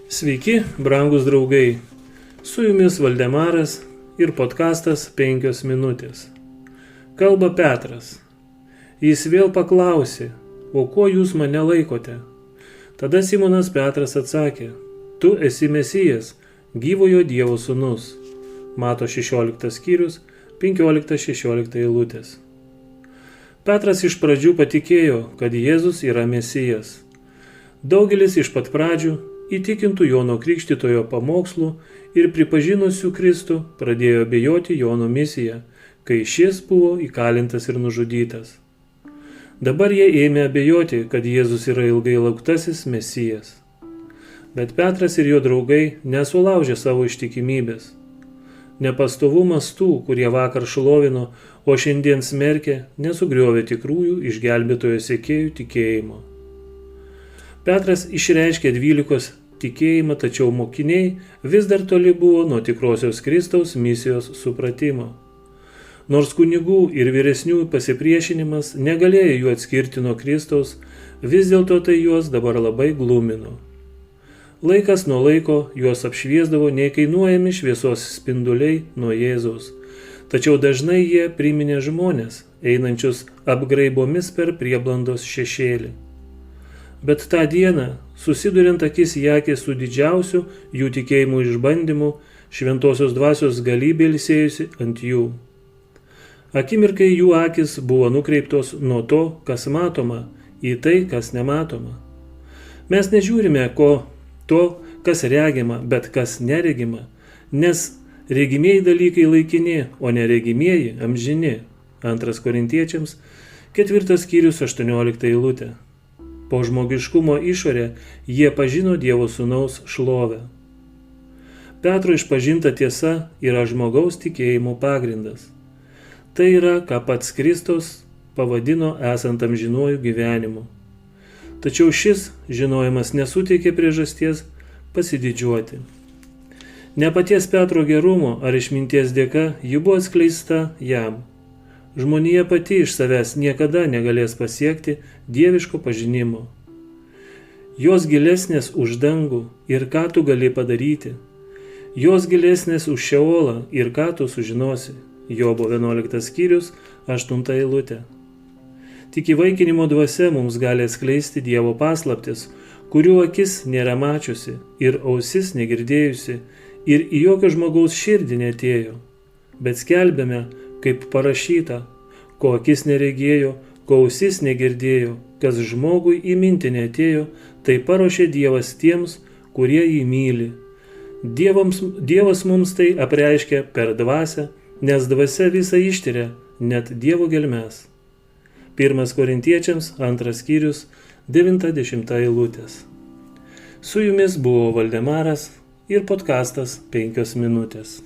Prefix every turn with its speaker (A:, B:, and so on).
A: Sveiki, brangūs draugai. Su jumis Valdemaras ir podkastas 5 minutės. Kalba Petras. Jis vėl paklausė, o ko jūs mane laikote? Tada Simonas Petras atsakė, tu esi Mesijas, gyvojo Dievo sūnus. Mato 16 skyrius, 15-16 eilutės. Petras iš pradžių patikėjo, kad Jėzus yra Mesijas. Daugelis iš pat pradžių įtikintų Jono Krikštytojo pamokslų ir pripažinusių Kristų pradėjo abejoti Jono misiją, kai šis buvo įkalintas ir nužudytas. Dabar jie ėmė abejoti, kad Jėzus yra ilgai lauktasis Mesijas. Bet Petras ir jo draugai nesulaužė savo ištikimybės. Nepastovumas tų, kurie vakar šlovino, o šiandien smerkė, nesugriovė tikrųjų išgelbėtojo sekėjų tikėjimo. Petras išreiškė 12 tikėjimą, tačiau mokiniai vis dar toli buvo nuo tikrosios Kristaus misijos supratimo. Nors kunigų ir vyresnių pasipriešinimas negalėjo jų atskirti nuo Kristaus, vis dėlto tai juos dabar labai glumino. Laikas nuo laiko juos apšviesdavo neįkainuojami šviesos spinduliai nuo Jėzaus, tačiau dažnai jie priminė žmones, einančius apgraibomis per prieblandos šešėlį. Bet tą dieną, susiduriant akis į akį su didžiausiu jų tikėjimų išbandymu, šventosios dvasios galybė ilsėjusi ant jų. Akimirkai jų akis buvo nukreiptos nuo to, kas matoma, į tai, kas nematoma. Mes nežiūrime to, kas regima, bet kas neregima, nes regimieji dalykai laikini, o neregimieji amžini. 2 Korintiečiams 4 skyrius 18 eilutė. Po žmogiškumo išorę jie pažino Dievo sūnaus šlovę. Petro išpažinta tiesa yra žmogaus tikėjimo pagrindas. Tai yra, ką pats Kristus pavadino esant amžinuoju gyvenimu. Tačiau šis žinojimas nesuteikė priežasties pasididžiuoti. Ne paties Petro gerumo ar išminties dėka ji buvo atskleista jam. Žmonija pati iš savęs niekada negalės pasiekti dieviško pažinimo. Jos gilesnės už dangų ir ką tu gali padaryti. Jos gilesnės už Šeolą ir ką tu sužinosi. Jobo 11 skyrius 8 eilutė. Tik įvaikinimo dvasia mums gali atskleisti Dievo paslaptis, kurių akis nėra mačiusi ir ausis negirdėjusi ir į jokio žmogaus širdį neatėjo. Bet skelbėme, kaip parašyta, ko akis neregėjo, ko ausis negirdėjo, kas žmogui į mintį neatėjo, tai paruošė Dievas tiems, kurie jį myli. Dievas mums tai apreiškia per dvasią, nes dvasia visą ištiria, net Dievo gelmes. 1 Korintiečiams 2 skyrius 9-10 eilutės. Su jumis buvo Valdemaras ir podkastas 5 minutės.